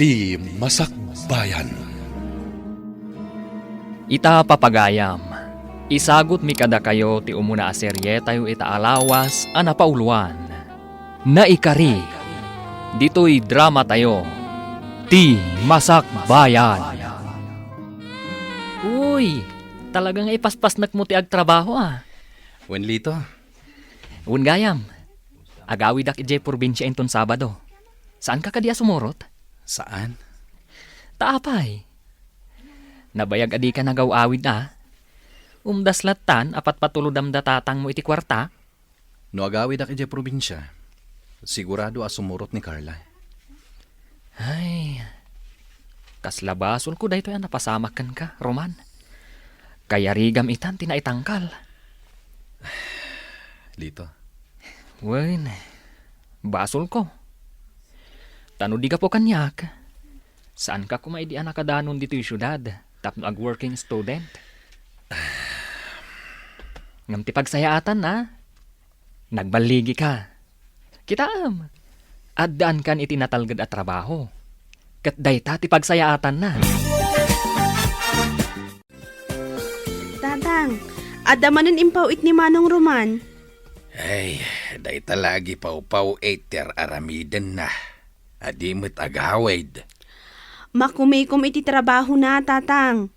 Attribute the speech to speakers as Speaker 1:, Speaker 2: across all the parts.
Speaker 1: Ti Masakbayan.
Speaker 2: Ita papagayam. Isagot mi kada kayo ti umuna a serye tayo itaalawas a napauluan. Naikari. Dito'y drama tayo. Ti Masakbayan. Uy, talagang ipaspas mo ti agtrabaho ah.
Speaker 1: Wen lito,
Speaker 2: Un gayam. Agawid ak ije probinsya inton Sabado. Saan ka kadiya sumurot?
Speaker 1: saan?
Speaker 2: Taapay. Nabayag adi ka nagawawid na. Umdaslatan apat patulodam datatang mo iti kwarta.
Speaker 1: No agawid ak ije probinsya. Sigurado asumurot ni Carla.
Speaker 2: Ay, kaslabason ko dahito yan napasamakan ka, Roman. Kaya rigam itan tinaitangkal.
Speaker 1: Lito,
Speaker 2: Wen, basol ko. Tano di ka po kanyak. Saan ka kumay di anak kadanon dito yung syudad? Tapno ag working student. Ngam ti pagsayaatan na. Nagbaligi ka. Kitaam. Addaan kan iti natalgad at trabaho. Kat dayta ti pagsayaatan na.
Speaker 3: Tatang, adamanan impawit ni Manong Roman.
Speaker 4: Ay, day talagi pau-pau eter aramiden na. Adimit agawid.
Speaker 3: Makumikom iti trabaho na, tatang.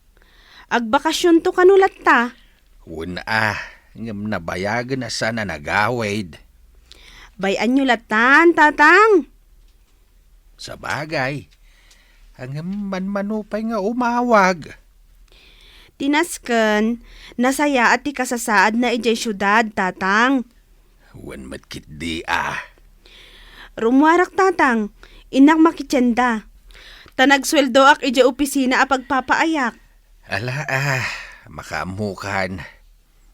Speaker 3: Agbakasyon to kanulat ta.
Speaker 4: Una ngam nabayagan na sana nagawid.
Speaker 3: Bayan nyo latan, tatang.
Speaker 4: Sa bagay, hanggang manmanupay nga umawag.
Speaker 3: Tinasken, nasaya at ikasasaad na ijay syudad, tatang.
Speaker 4: Wan matkit di
Speaker 3: Rumwarak, tatang. Inak makitsenda. Tanagsweldo ak ijay opisina a pagpapaayak.
Speaker 4: Ala makamukan.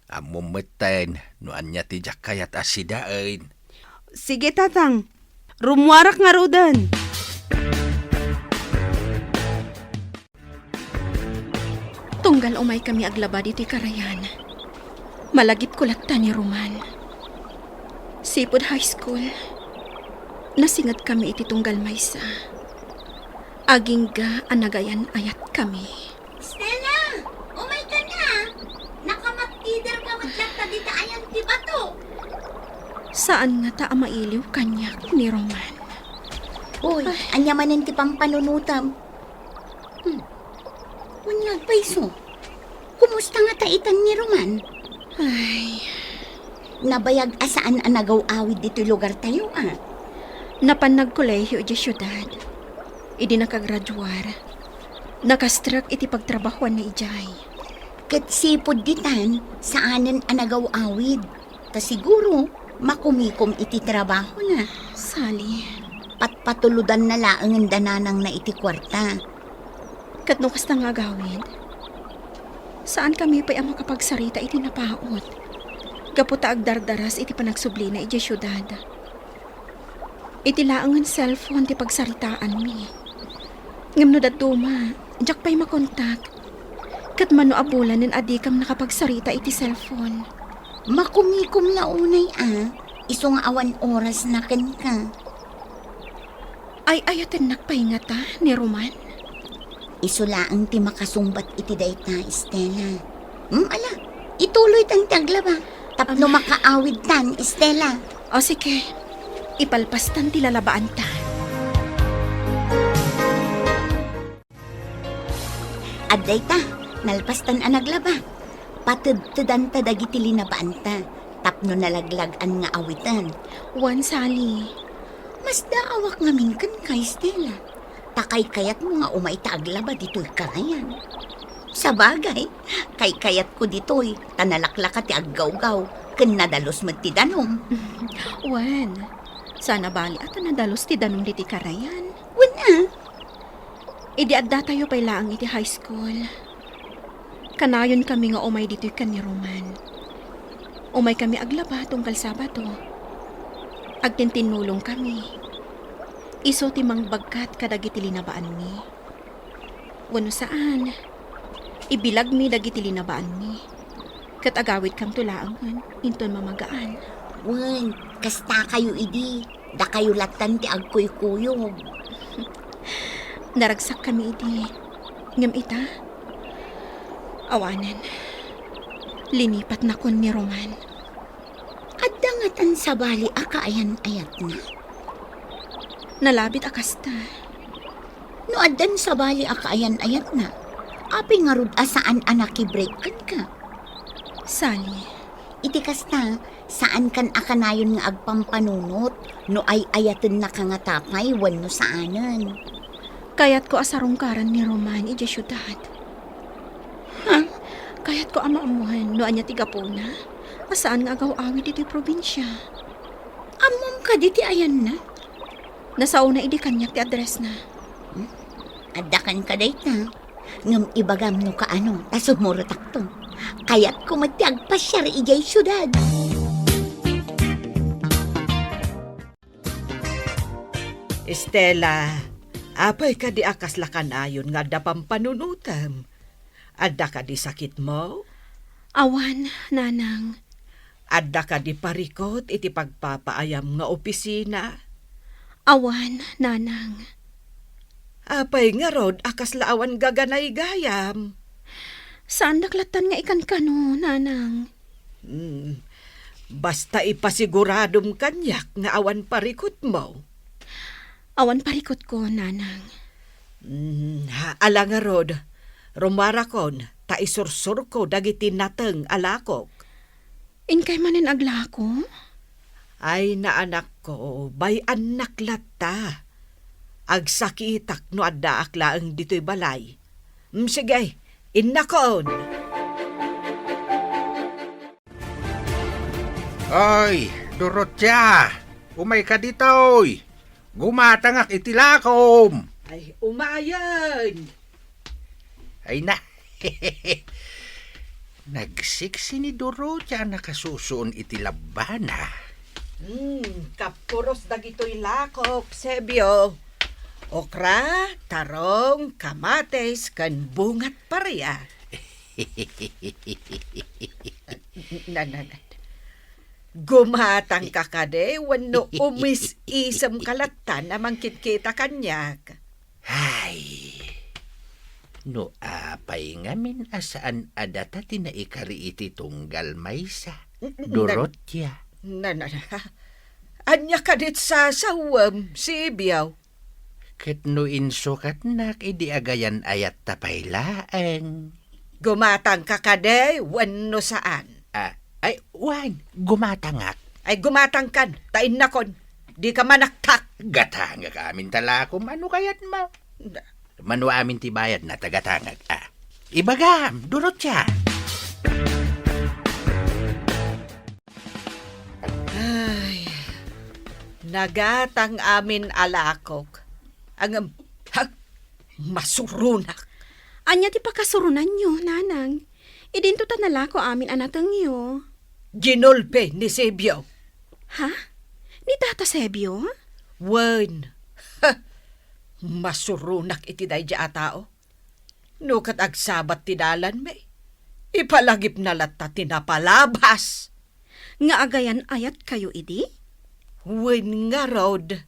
Speaker 4: Amumeten, no anya ti jakayat asidain.
Speaker 3: Sige, tatang. Rumwarak nga rodan.
Speaker 5: Tunggal umay kami aglaba dito'y karayan. Malagip kulata ni Roman. Sipod High School. Nasingad kami iti tunggal maysa. Agingga anagayan ayat kami.
Speaker 6: Stella! Umay ka na! Nakamat-tider ka matyak ka dita ayan di bato.
Speaker 5: Saan nga ta mailiw kanyak ni Roman?
Speaker 6: Uy, anya manin ti pampanunutam. Unyag paiso. Kumusta nga taitan ni Roman?
Speaker 5: Ay,
Speaker 6: Nabayag asaan ang nagaw-awid dito lugar tayo
Speaker 5: napanag kolehiyo di syudad. Idi nakagraduar. Nakastrak iti pagtrabahuan na ijay.
Speaker 6: Kat sipod ditan, saanan ang nagaw-awid. Ta siguro, makumikom iti trabaho na.
Speaker 5: Sali,
Speaker 6: Patpatuludan na laang dananang na iti kwarta.
Speaker 5: katno kasta nga gawid. Saan kami pa'y ang makapagsarita iti napaot? Kaputa agdardaras iti panagsubli na iti syudad. Iti laangan cellphone ti pagsaritaan mi. Ngam no datuma, jak pa'y makontak. Kat mano abulan nin adikam nakapagsarita iti cellphone.
Speaker 6: Makumikom na unay Iso nga awan oras na ken ka.
Speaker 5: Ay ayaten nakpaingata ni Roman.
Speaker 6: Isulaang ti makasumbat iti dayta, Estela. Ala, ituloy tang taglaba. Tapno makaawid tan, Estela.
Speaker 5: O sige, ipalpastan ti lalabaan ta.
Speaker 6: At dayta, nalpastan ang naglaba. Patudtudan ta dagiti linabaan ta. Tapno nalaglagan nga awitan.
Speaker 5: Wan Sally,
Speaker 6: Mas daawak nga minkan ka, Estela. Takay kayat mo nga umay taaglaba dito'y karayan. Sa bagay, kay kayat ko dito'y tanalaklaka ti aggaw-gaw, ken nadalos met ti danom.
Speaker 5: wan. Sana bali at nadalos ti danong diti karayan.
Speaker 6: Wala,
Speaker 5: Idi adda tayo pay laang iti high school. Kanayon kami nga umay dito'y kan ni Roman. Umay kami aglaba tungkal Sabado. Agtintinulong kami. Iso ti mangbagkat kadagiti linabaan mi. Wano saan? Ibilag mi dagiti linabaan mi. Kat agawid kam tulaangan, inton mamagaan.
Speaker 6: wan, kasta kayo idi. Da kayo latan ti agkuy-kuyog.
Speaker 5: Naragsak kami iti. Ngam ita. Awanan. Linipat na kon ni Roman.
Speaker 6: Adangatan sa bali akaayan-ayat na.
Speaker 5: Nalabit akasta.
Speaker 6: No adan sa bali akaayan-ayat na. Api nga rod asaan anak i-break ka.
Speaker 5: Sally.
Speaker 6: Iti kasta, saan kan akanayon nga agpampanunot no ay ayaten na kangatapay wano saanan.
Speaker 5: Kayat ko asarungkaran ni Roman iti syudad. Ha? Kayat ko amaamuhan no anya tiga po na. Asaan nga agaw-awid iti probinsya.
Speaker 6: Amom ka diti ayan na.
Speaker 5: Nasauna idi kanyak ti address na.
Speaker 6: Adakan ka dayta. Ngam ibagam no kaano, tasumurot akto. Kaya't kumatiag pa siya ijay syudad.
Speaker 7: Estela, apay ka di akas lakan ayon nga dapam panunutam. Adda ka di sakit mo?
Speaker 5: Awan, nanang.
Speaker 7: Adda ka di parikot iti pagpapaayam nga opisina?
Speaker 5: Awan, nanang.
Speaker 7: Apay nga rod akas laawan gaganay gayam.
Speaker 5: Saan naklatan nga ikan kano, nanang?
Speaker 7: Basta ipasiguradom kanyak nga awan parikot mo.
Speaker 5: Awan parikot ko, nanang.
Speaker 7: Ala nga rod, rumarakon, taisursur ko dagiti nateng alakok.
Speaker 5: Inkay manin aglako?
Speaker 7: Ay na anak ko, bay anak lata. Agsakitak no adda aklaang dito'y balay. Sige, innakon.
Speaker 4: Oy, Dorothea! Umay ka ditoy! Gumatangak itilakom!
Speaker 7: Ay, umayan!
Speaker 4: Ay na, nagsiksi ni Dorothea nakasusuon itilabana.
Speaker 7: Kapuros dagito'y lakok, Sebyo. Okra, tarong, kamates, kan bungat pareya. Gumatang ka kade, wano umis-isam kalatan na mangkitkita kanyak.
Speaker 4: Ay, no apay ngamin asaan adata tinaikari iti tunggal maysa. Dorothea.
Speaker 7: Anya kadit sa sawam, Sebyo.
Speaker 4: Ket no insukat nak idi agayan ayat tapaylaeng.
Speaker 7: Gumatang ka kade, wano saan.
Speaker 4: Ay, wan, gumatangak.
Speaker 7: Ay gumatang kan, tain na kon. Di ka manaktak.
Speaker 4: Gatangak amin talakom, ano kayat mo? Manu amin tibayad na tagatangak. Ibagam, Dorothea.
Speaker 7: Ay, nagatang amin alakok. Ang masurunak.
Speaker 5: Anya ti pakasurunan nyo, nanang. Idinto tanalako amin anatang nyo.
Speaker 7: Ginulpe ni Sebyo.
Speaker 5: Ha? Ni Tata Sebyo?
Speaker 7: Wen. Masurunak iti dayja atao. No kat agsabat tinalan me. Ipalagip na lata tinapalabas.
Speaker 5: Nga agayan ayat kayo idi?
Speaker 7: Wen nga rod.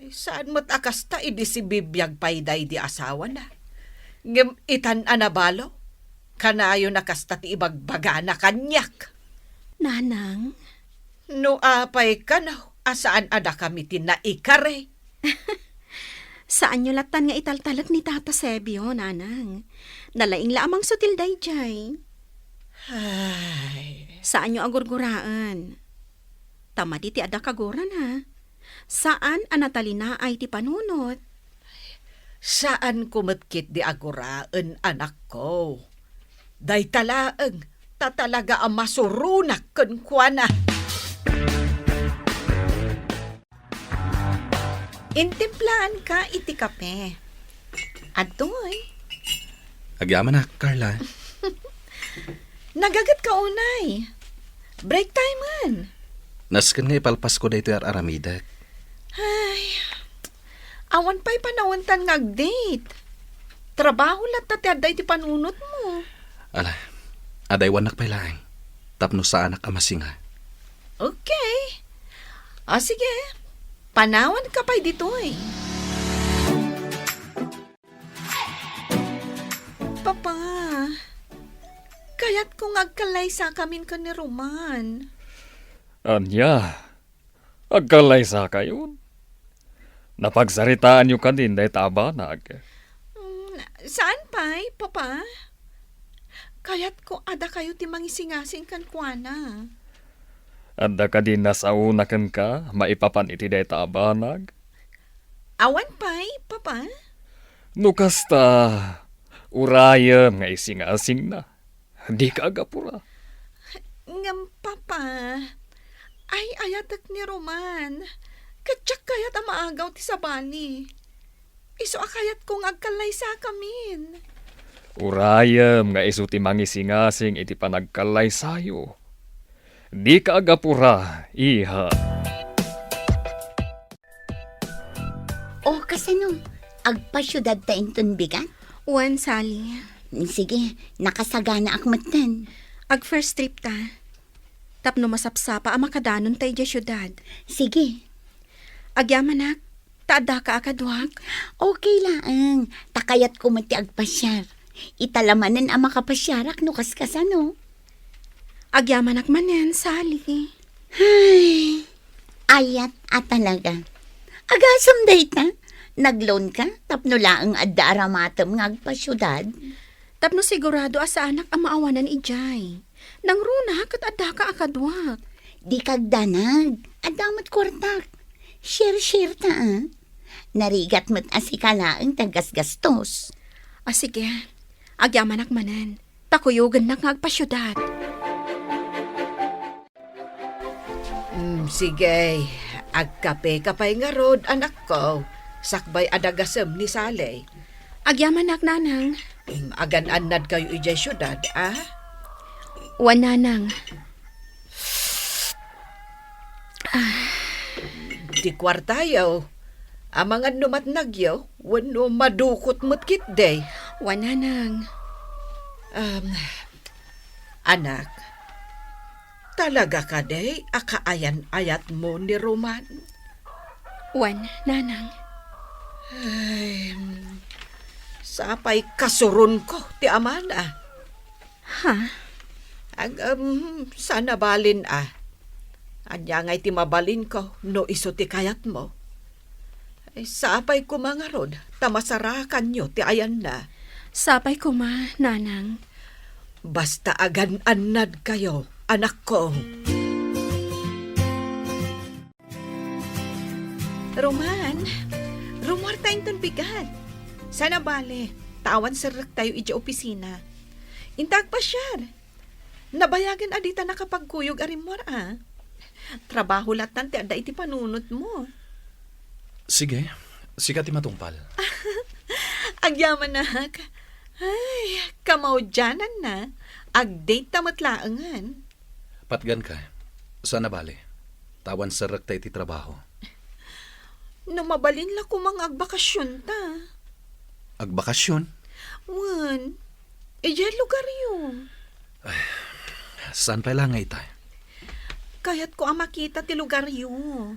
Speaker 7: Ay, saan mo't akasta idi si bibiyag payday di asawa na. Ngem itan anabalo. Kanayo nakasta ti ibagbaga na kanyak.
Speaker 5: Nanang?
Speaker 7: No apay ka na, asaan ada kami tinaikare.
Speaker 5: Saan nyo latan nga italtalat ni Tata Sebyo, nanang? Nalaing lamang sutil dayjay.
Speaker 7: Ay,
Speaker 5: Saan nyo agurguraan? Tama di ti ada kaguran ha. Saan anatalina ay ti panunot?
Speaker 7: saan kumatkit di aguraan anak ko? Day talaang, tatalaga ang masurunak kun kwa na. Intimplaan ka iti kape. Atoy,
Speaker 1: Agyaman na, Carla.
Speaker 7: nagagat ka unay. Break time man.
Speaker 1: Naskan nga ipalpas ko dito Aramida.
Speaker 7: Ay, awan pa'y panawantan ngag-date. Trabaho lang tatiaday ti panunot mo.
Speaker 1: Ala, adaywan nak pailaing. Tapno sa anak amasinga.
Speaker 7: Okay. Sige. Panawan ka pa'y dito eh. kayat kung agkalay sa kamin ka ni Roman.
Speaker 2: Anya, agkalay sa kayon. Napagsaritaan nyo kanin day tabanag.
Speaker 7: Saan pa'y, papa? Kayat ko ada kayo ti mangisingasing kan kuana.
Speaker 2: Anda ka din nasauna kan ka, maipapan iti day tabanag.
Speaker 7: Awan pa'y, papa?
Speaker 2: Nukasta, urayam nga isingasing na. Di ka agapura.
Speaker 7: Ngam, papa. Ay, ayatak ni Roman. Katsak kayat ang maagaw ti sabani. Iso akayat kong agkalay sa kamin.
Speaker 2: Urayam nga iso ti mangisingasing iti panagkalay sayo. Di ka agapura, iha.
Speaker 6: O kasano, agpasyudad ta inton bigat?
Speaker 5: Wan, Sally.
Speaker 6: Sige, nakasagana akmatan.
Speaker 5: Ag first trip ta. Tapno masapsapa ang makadanon tayo di syudad.
Speaker 6: Sige,
Speaker 5: Agyamanak, taada ka akadwag.
Speaker 6: okay lang. Takayat ko mati agpasyar. Italamanan ang makapasyarak no kaskasano.
Speaker 5: Agyamanak manen, Sally.
Speaker 6: Ay, ayat at talaga. Agasam data. Nagloan ka, tapno laang adda aramatam ng agpasyudad.
Speaker 5: Tapno sigurado asa anak ang maawanan ijay. Nang runa kat adda ka akadwag.
Speaker 6: Di kagdanag, adamat kwartak. Share ta, Narigat mo't asikalaang tagas-gastos.
Speaker 5: Sige, agyamanak manen. Takuyugan na nga agpasyudad.
Speaker 7: Sige, agkape kapay nga rod, anak ko. Sakbay adagasem ni Saleh.
Speaker 5: Agyamanak nanang.
Speaker 7: Agan-anad kayo ijay syudad, ah?
Speaker 5: Wan nanang.
Speaker 7: Di kwartayaw. Amangan numatnagyaw, wano madukot mo't kitday.
Speaker 5: Wan nanang.
Speaker 7: Anak, talaga ka day, akaayan-ayat mo ni Roman?
Speaker 5: Wan nanang.
Speaker 7: Ay, sapay kasurun ko, ti amana.
Speaker 5: Ha?
Speaker 7: Sana balin Anya ngay ti mabalin ko, no iso ti kayat mo. Ay, sapay ko mga rod, tamasarakan nyo, ti ayan na.
Speaker 5: Sapay ko ma, nanang.
Speaker 7: Basta agan-anad kayo, anak ko. Roman, rumor tayong ton bigat. Sana bale, tawan sarak tayo ija opisina. Intag pa siya. Nabayagan adita nakapagkuyog arimor Trabaho latan ti ada iti panunot mo.
Speaker 1: Sige, sikat ti matungpal.
Speaker 7: Agyaman na Ay, kamaudyanan na. Ag-date tamat laangan.
Speaker 1: Patgan ka. Sana bale. Tawan sarak tayo ti trabaho.
Speaker 7: No mabalin la ko mga agbakasyon ta.
Speaker 1: Agbakasyon?
Speaker 7: Wan, ijay lugar yun.
Speaker 1: Saan pa lang tayo?
Speaker 7: Kaya't ko ang makita ti lugar yun.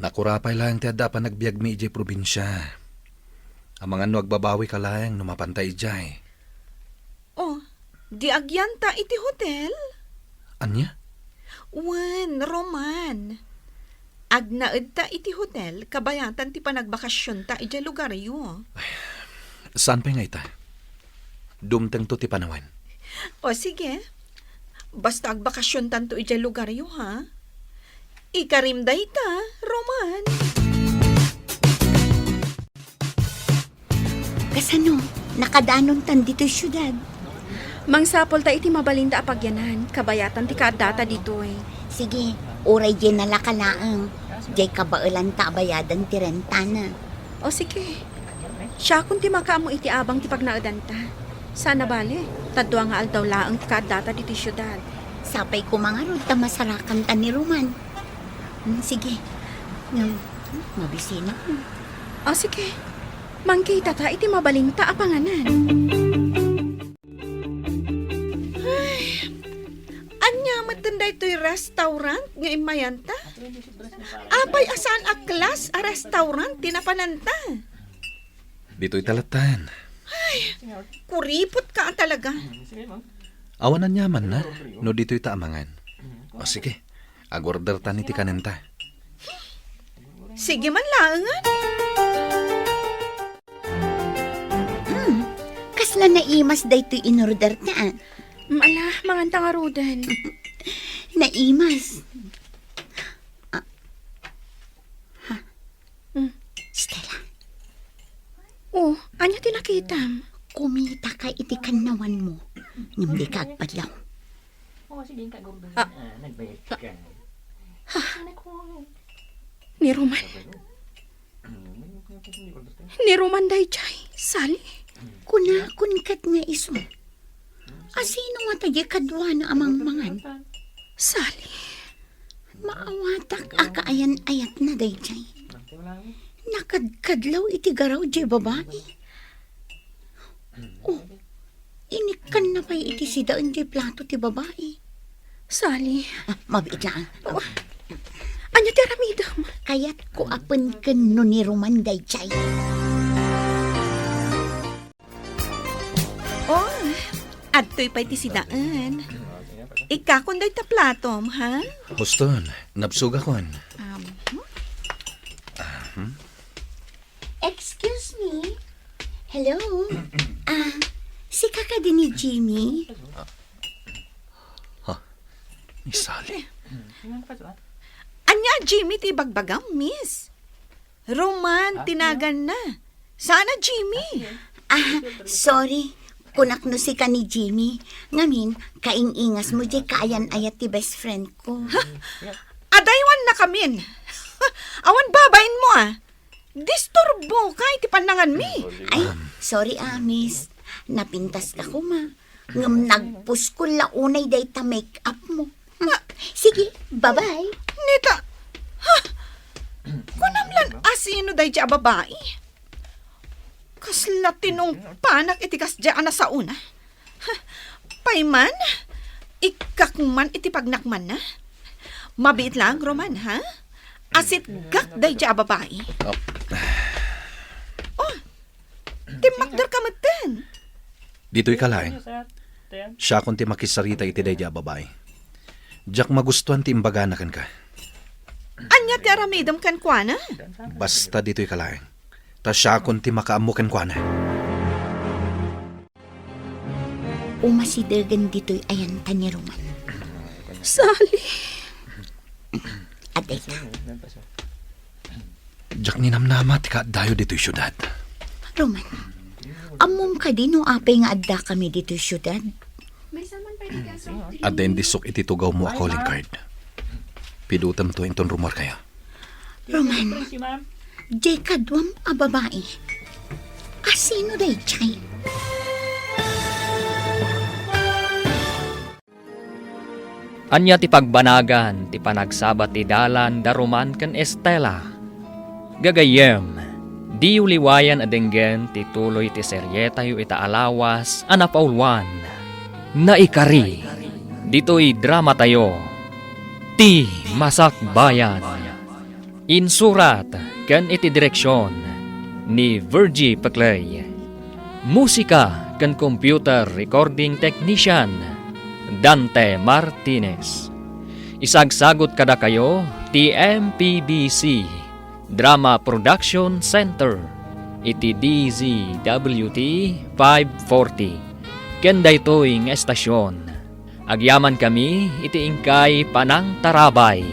Speaker 1: Nakurapay lang ti adda pa nagbiag mi ijay probinsya. Ang mga no agbabawi ka lang no mapantay ijay.
Speaker 7: Oh, di agyan ta iti hotel?
Speaker 1: Anya?
Speaker 7: Wan, Roman. Agnaed ta iti hotel, kabayatan ti panagbakasyon ta ijay lugar yun.
Speaker 1: Saan pa tayo? Dumteng to ti panawan.
Speaker 7: O sige, basta agbakasyon tanto ijay lugar yun, ha? Ikarimday ta, Roman.
Speaker 6: Kasano, nakadanon tan dito syudad.
Speaker 5: Mangsapol ta iti mabalinda apagyanan. Kabayatan ti kaadata ditoy.
Speaker 6: Sige, oray di nalakalaang. Jay kabailan ta bayadan ti rentana.
Speaker 5: O sige. Siya kung ti makaamo iti abang ti pagnaadan ta. Sana bale, tadwa nga aldaw laang ti kaadata dito syudad.
Speaker 6: Sapay ko mga rod ta masarakan ta ni Roman. Sige, mabisina ko.
Speaker 5: O sige. Mangkita ta iti mabalinta apanganan.
Speaker 7: Anya matanda ito'y restaurant nga imayanta? Apay asaan a klas a restaurant tinapananta?
Speaker 1: Dito'y talatan.
Speaker 7: Kuripot ka talaga.
Speaker 1: Awanan yaman na, no dito'y taamangan. O sige, agorder ta ni ti kanenta.
Speaker 3: Sige man langan.
Speaker 6: Kasla naimas daytoy inorder ta.
Speaker 5: Mala, manganta nga rodan.
Speaker 6: Naimas. Stella,
Speaker 5: Oh, anya tinakitam.
Speaker 6: kumita ka iti kanawan mo. Hindi ka agpadlaw.
Speaker 5: Ni Roman. Ni Roman day chay. Sali.
Speaker 6: Kunakun kat nga iso. Asino nga tayo kadwa na amang mangan?
Speaker 5: Sali.
Speaker 6: Maawatak akaayan-ayat na day chay. Nakadkadlaw iti garaw di babae. Oh, inikan na pa iti sidaan di plato ti babae.
Speaker 5: Sali.
Speaker 6: Mabit lang.
Speaker 5: Anya tiramidam.
Speaker 6: Kaya't ko apen ken no ni Roman day chay.
Speaker 3: Oh, adto'y pa'y tisidaan. Ikakunday ta platom, ha?
Speaker 1: Huston, nabsuga kon.
Speaker 6: Excuse me? Hello? Si kaka din ni Jimmy?
Speaker 1: Ni Sally.
Speaker 3: Anya, Jimmy, ti bagbagam, miss. Roman, tinagan na. Sana, Jimmy.
Speaker 6: Sorry. Kunak no si ka ni Jimmy. Ngamin, kaing-ingas mo di kaayan-ayat ti best friend ko.
Speaker 3: Adaywan na kamin. Awan babain mo, ah. Disturbo kahit ipanangan mi.
Speaker 6: Ay, sorry miss. Napintas ka ko Ngam nagpus ko launay day ta make-up mo. Sige, bye-bye.
Speaker 3: Nita, kunamlan asino day dya babae. Kasla tinong panak itikas dya na sa una. Payman, ikakman iti pagnakman na. Mabit lang, Roman, ha? Asit gak day dya babae. Oh, timakdar ka matin.
Speaker 1: Dito'y kalaeng. Siya kung ti makisarita iti day babae. Diyak magustuhan ti imbaganakan ka.
Speaker 3: Anya ti aramidam kan kwa na?
Speaker 1: Basta dito'y kalaeng. Ta siya kung ti makaamukan kwa na.
Speaker 6: Umasidagan dito'y ayan ta ni Roman.
Speaker 5: Sali.
Speaker 6: At ito,
Speaker 1: Diyak ninamnama ti kaadayo dito'y syudad.
Speaker 6: Roman, amom ka din o apay nga adda kami dito'y syudad.
Speaker 1: At then disok iti tugaw mo a calling card. Pidutam to inton rumor kaya.
Speaker 6: Roman, di kadwam a babae. Asino day chay?
Speaker 2: Anya ti pagbanagan, ti panagsabat ti dalan, daruman ken Estela. Gagayem, di uliwayan adenggen ti tuloy ti seryeta yu itaalawas, anapaulwan. Naikari, dito'y drama tayo. Ti Masakbayan. Insurat ken iti direksyon ni Virgie Paclay. Musika ken computer recording technician Dante Martinez. Isagsagot kada kayo ti MPBC Drama Production Center iti DZWT 540. Ken daytoy nga estasyon. Agyaman kami iti ingkay Panang Tarabay.